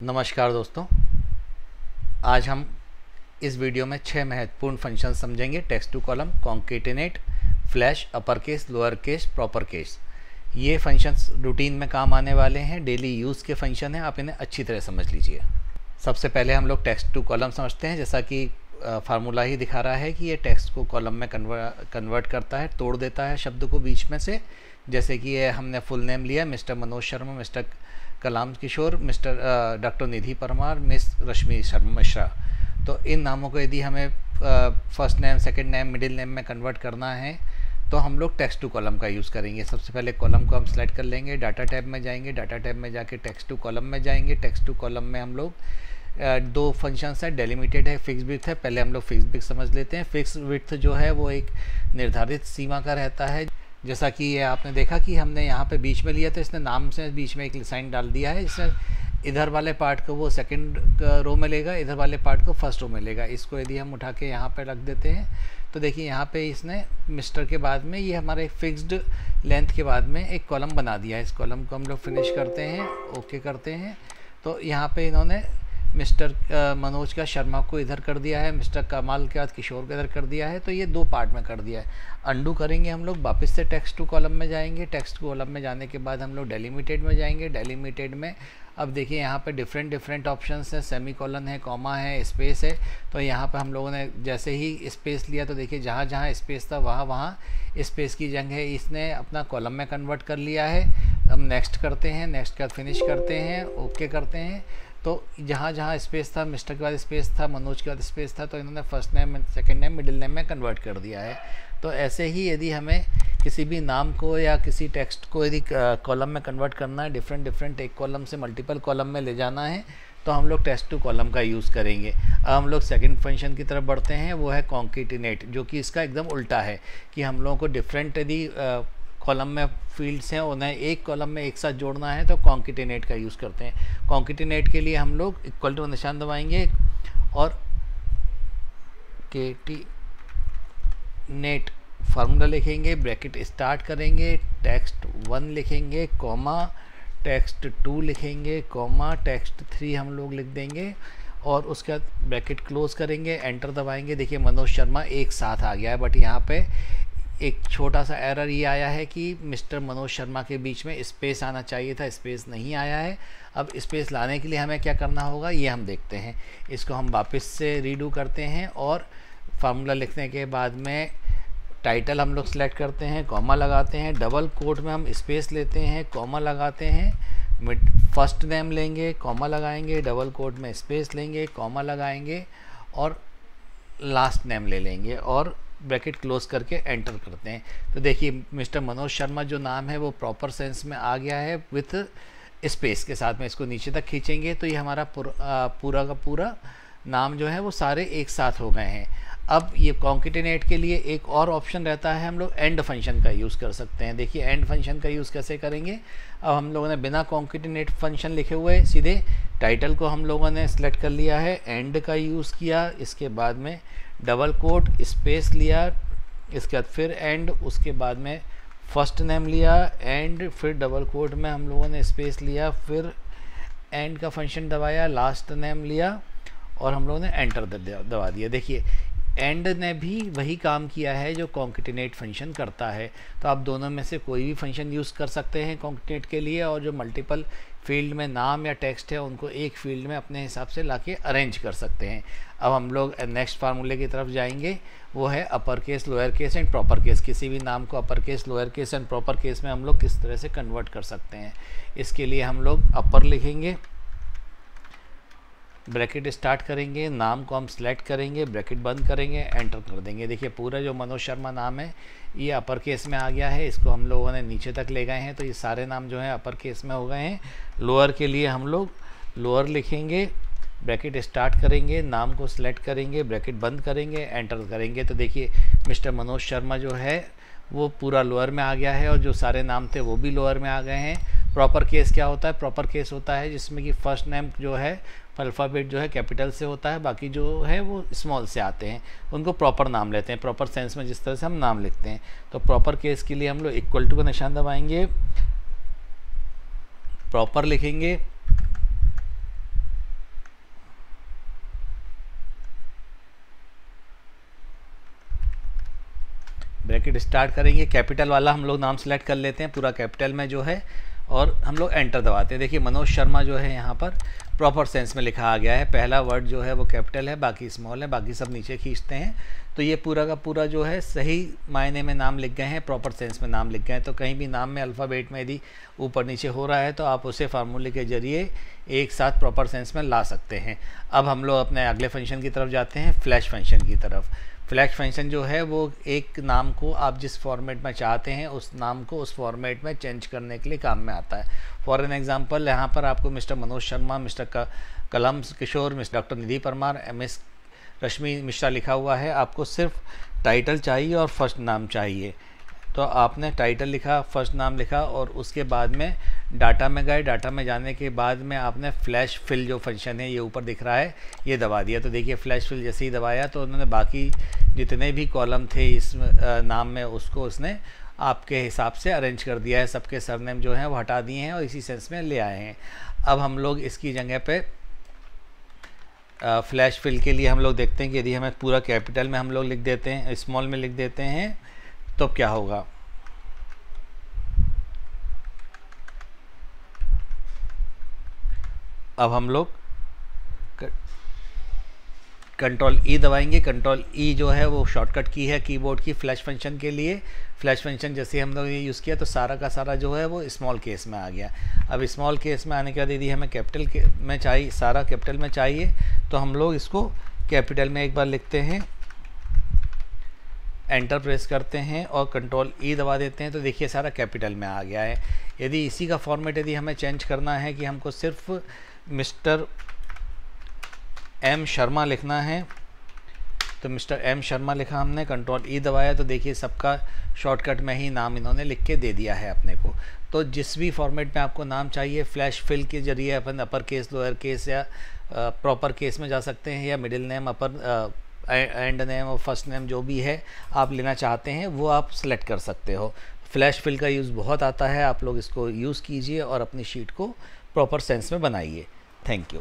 नमस्कार दोस्तों, आज हम इस वीडियो में 6 महत्वपूर्ण फंक्शन समझेंगे। Text to column, concatenate, flash, upper case, lower case, proper case. ये फंक्शंस रूटीन में काम आने वाले हैं, डेली यूज़ के फंक्शन हैं, आप इन्हें अच्छी तरह समझ लीजिए। सबसे पहले हम लोग टेक्स्ट टू कॉलम समझते हैं। जैसा कि फार्मूला ही दिखा रहा है कि ये टेक्स्ट को कॉलम में कन्वर्ट करता है, तोड़ देता है शब्द को बीच में से। जैसे कि ये हमने फुल नेम लिया, मिस्टर मनोज शर्मा, मिस्टर कलाम किशोर, मिस्टर डॉक्टर निधि परमार, मिस रश्मि शर्मा मिश्रा। तो इन नामों को यदि हमें first name, second name, middle name में कन्वर्ट करना है तो हम लोग टेक्स्ट टू कॉलम का यूज़ करेंगे। सबसे पहले कॉलम को हम सेलेक्ट कर लेंगे, डाटा टैब में जाएंगे, डाटा टैब में जाके टेक्स्ट टू कॉलम में जाएंगे। टेक्स्ट टू कॉलम में हम लोग दो फंक्शंस है, डेलिमिटेड है, फिक्स विड्थ है। पहले हम लोग फिक्स विड्थ समझ लेते हैं। फिक्स विड्थ जो है वो एक निर्धारित सीमा का रहता है। जैसा कि ये आपने देखा कि हमने यहाँ पे बीच में लिया तो इसने नाम से बीच में एक साइन डाल दिया है। इसने इधर वाले पार्ट को वो सेकंड रो में लेगा, इधर वाले पार्ट को फर्स्ट रो में लेगा। इसको यदि हम उठा के यहाँ पे रख देते हैं तो देखिए यहाँ पे इसने मिस्टर के बाद में ये हमारे फिक्स्ड लेंथ के बाद में एक कॉलम बना दिया है। इस कॉलम को हम लोग फिनिश करते हैं, ओके करते हैं। तो यहाँ पे इन्होंने मिस्टर मनोज का शर्मा को इधर कर दिया है, मिस्टर कमाल के बाद किशोर को इधर कर दिया है। तो ये दो पार्ट में कर दिया है। अंडू करेंगे हम लोग, वापस से टेक्स्ट टू कॉलम में जाएंगे। टेक्स्ट कॉलम में जाने के बाद हम लोग डेलिमिटेड में जाएंगे। डेलिमिटेड में अब देखिए यहाँ पे डिफरेंट ऑप्शंस हैं, सेमी कॉलन है, कॉमा है, स्पेस है। तो यहाँ पे हम लोगों ने जैसे ही स्पेस लिया तो देखिए जहाँ जहाँ स्पेस था वहाँ स्पेस की जगह है इसने अपना कॉलम में कन्वर्ट कर लिया है। हम नेक्स्ट करते हैं, नेक्स्ट का फिनिश करते हैं, ओके करते हैं। तो जहाँ जहाँ स्पेस था, मिस्टर के बाद स्पेस था, मनोज के बाद स्पेस था, तो इन्होंने first name, second name, middle name में कन्वर्ट कर दिया है। तो ऐसे ही यदि हमें किसी भी नाम को या किसी टेक्स्ट को यदि कॉलम में कन्वर्ट करना है, डिफरेंट एक कॉलम से मल्टीपल कॉलम में ले जाना है, तो हम लोग टेक्स्ट टू कॉलम का यूज़ करेंगे। अब हम लोग सेकंड फंक्शन की तरफ बढ़ते हैं, वो है कॉन्केटिनेट, जो कि इसका एकदम उल्टा है कि हम लोगों को डिफरेंट यदि कॉलम में फील्ड्स हैं उन्हें एक कॉलम में एक साथ जोड़ना है तो कॉन्केटिनेट का यूज़ करते हैं। कॉन्केटिनेट के लिए हम लोग इक्वल टू निशान दबाएंगे और केटिनेट फार्मूला लिखेंगे, ब्रैकेट स्टार्ट करेंगे, टेक्स्ट 1 लिखेंगे, कॉमा टेक्स्ट 2 लिखेंगे, कॉमा टेक्स्ट 3 हम लोग लिख देंगे और उसके बाद ब्रैकेट क्लोज करेंगे, एंटर दबाएंगे। देखिए मनोज शर्मा एक साथ आ गया है, बट यहाँ पे एक छोटा सा एरर ये आया है कि मिस्टर मनोज शर्मा के बीच में स्पेस आना चाहिए था, स्पेस नहीं आया है। अब स्पेस लाने के लिए हमें क्या करना होगा ये हम देखते हैं। इसको हम वापस से रीडू करते हैं और फार्मूला लिखने के बाद में टाइटल हम लोग सेलेक्ट करते हैं, कॉमा लगाते हैं, डबल कोट में हम स्पेस लेते हैं, कॉमा लगाते हैं, फर्स्ट नेम लेंगे, कॉमा लगाएंगे, डबल कोट में स्पेस लेंगे, कॉमा लगाएंगे और लास्ट नेम ले लेंगे और ब्रैकेट क्लोज करके एंटर करते हैं। तो देखिए मिस्टर मनोज शर्मा जो नाम है वो प्रॉपर सेंस में आ गया है विथ स्पेस के साथ में। इसको नीचे तक खींचेंगे तो ये हमारा पूरा का पूरा नाम जो है वो सारे एक साथ हो गए हैं। अब ये कॉन्केटिनेट के लिए एक और ऑप्शन रहता है, हम लोग एंड फंक्शन का यूज़ कर सकते हैं। देखिए एंड फंक्शन का यूज़ कैसे करेंगे। अब हम लोगों ने बिना कॉन्केटिनेट फंक्शन लिखे हुए सीधे टाइटल को हम लोगों ने सेलेक्ट कर लिया है, एंड का यूज़ किया, इसके बाद में डबल कोट स्पेस लिया, इसके बाद फिर एंड, उसके बाद में फर्स्ट नेम लिया, एंड फिर डबल कोट में हम लोगों ने स्पेस लिया, फिर एंड का फंक्शन दबाया, लास्ट नेम लिया और हम लोगों ने एंटर दबा दिया। देखिए एंड ने भी वही काम किया है जो कॉन्केटिनेट फंक्शन करता है। तो आप दोनों में से कोई भी फंक्शन यूज़ कर सकते हैं कॉन्केटिनेट के लिए, और जो मल्टीपल फील्ड में नाम या टेक्स्ट है उनको एक फील्ड में अपने हिसाब से लाके अरेंज कर सकते हैं। अब हम लोग नेक्स्ट फार्मूले की तरफ जाएंगे, वो है अपर case, lower case and proper case. किसी भी नाम को अपर case, lower case and proper case में हम लोग किस तरह से कन्वर्ट कर सकते हैं। इसके लिए हम लोग अपर लिखेंगे, ब्रैकेट स्टार्ट करेंगे, नाम को हम सेलेक्ट करेंगे, ब्रैकेट बंद करेंगे, एंटर कर देंगे। देखिए पूरा जो मनोज शर्मा नाम है ये अपर केस में आ गया है। इसको हम लोगों ने नीचे तक ले गए हैं तो ये सारे नाम जो हैं अपर केस में हो गए हैं। लोअर के लिए हम लोग लोअर लिखेंगे, ब्रैकेट स्टार्ट करेंगे, नाम को सिलेक्ट करेंगे, ब्रैकेट बंद करेंगे, एंटर करेंगे। तो देखिए मिस्टर मनोज शर्मा जो है वो पूरा लोअर में आ गया है और जो सारे नाम थे वो भी लोअर में आ गए हैं। प्रॉपर केस क्या होता है? प्रॉपर केस होता है जिसमें कि फर्स्ट नेम जो है अल्फ़ाबेट जो है कैपिटल से होता है, बाकी जो है वो स्मॉल से आते हैं, उनको प्रॉपर नाम लेते हैं, प्रॉपर सेंस में जिस तरह से हम नाम लिखते हैं। तो प्रॉपर केस के लिए हम लोग इक्वल टू का निशान दबाएंगे, प्रॉपर लिखेंगे, ब्रैकेट स्टार्ट करेंगे, कैपिटल वाला हम लोग नाम सेलेक्ट कर लेते हैं पूरा कैपिटल में जो है, और हम लोग एंटर दबाते हैं। देखिए मनोज शर्मा जो है यहाँ पर प्रॉपर सेंस में लिखा आ गया है, पहला वर्ड जो है वो कैपिटल है, बाकी स्मॉल है, बाकी सब नीचे खींचते हैं तो ये पूरा का पूरा जो है सही मायने में नाम लिख गए हैं, प्रॉपर सेंस में नाम लिख गए हैं। तो कहीं भी नाम में अल्फ़ाबेट में यदि ऊपर नीचे हो रहा है तो आप उसे फार्मूले के जरिए एक साथ प्रॉपर सेंस में ला सकते हैं। अब हम लोग अपने अगले फंक्शन की तरफ जाते हैं, फ्लैश फंक्शन की तरफ। फ्लैश फंक्शन जो है वो एक नाम को आप जिस फॉर्मेट में चाहते हैं उस नाम को उस फॉर्मेट में चेंज करने के लिए काम में आता है। फॉर एन एग्जांपल यहाँ पर आपको मिस्टर मनोज शर्मा, मिस्टर कलम किशोर, मिस्टर डॉक्टर निधि परमार, MS रश्मि मिश्रा लिखा हुआ है। आपको सिर्फ टाइटल चाहिए और फर्स्ट नाम चाहिए, तो आपने टाइटल लिखा, फर्स्ट नाम लिखा और उसके बाद में डाटा में गए। डाटा में जाने के बाद में आपने फ्लैश फिल जो फंक्शन है ये ऊपर दिख रहा है ये दबा दिया। तो देखिए फ्लैश फिल जैसे ही दबाया तो उन्होंने बाकी जितने भी कॉलम थे इस नाम में उसको उसने आपके हिसाब से अरेंज कर दिया है। सबके सरनेम जो हैं वो हटा दिए हैं और इसी सेंस में ले आए हैं। अब हम लोग इसकी जगह पे फ्लैश फिल के लिए हम लोग देखते हैं कि यदि हमें पूरा कैपिटल में हम लोग लिख देते हैं, स्मॉल में लिख देते हैं तो क्या होगा। अब हम लोग कंट्रोल ई दबाएंगे। कंट्रोल ई जो है वो शॉर्टकट की है कीबोर्ड की फ्लैश फंक्शन के लिए। फ्लैश फंक्शन जैसे हम लोग ये यूज़ किया तो सारा का सारा जो है वो स्मॉल केस में आ गया। अब स्मॉल केस में आने के बाद यदि हमें कैपिटल में चाहिए, सारा कैपिटल में चाहिए तो हम लोग इसको कैपिटल में एक बार लिखते हैं, एंटर प्रेस करते हैं और कंट्रोल ई दबा देते हैं तो देखिए सारा कैपिटल में आ गया है। यदि इसी का फॉर्मेट यदि हमें चेंज करना है कि हमको सिर्फ मिस्टर M शर्मा लिखना है तो मिस्टर M शर्मा लिखा हमने, कंट्रोल ई दबाया तो देखिए सबका शॉर्टकट में ही नाम इन्होंने लिख के दे दिया है अपने को। तो जिस भी फॉर्मेट में आपको नाम चाहिए फ्लैश फिल के जरिए अपन अपर केस, लोअर केस या प्रॉपर केस में जा सकते हैं, या middle name, upper and name और फर्स्ट नेम जो भी है आप लेना चाहते हैं वो आप सेलेक्ट कर सकते हो। फ्लैश फिल का यूज़ बहुत आता है, आप लोग इसको यूज़ कीजिए और अपनी शीट को प्रॉपर सेंस में बनाइए। Thank you.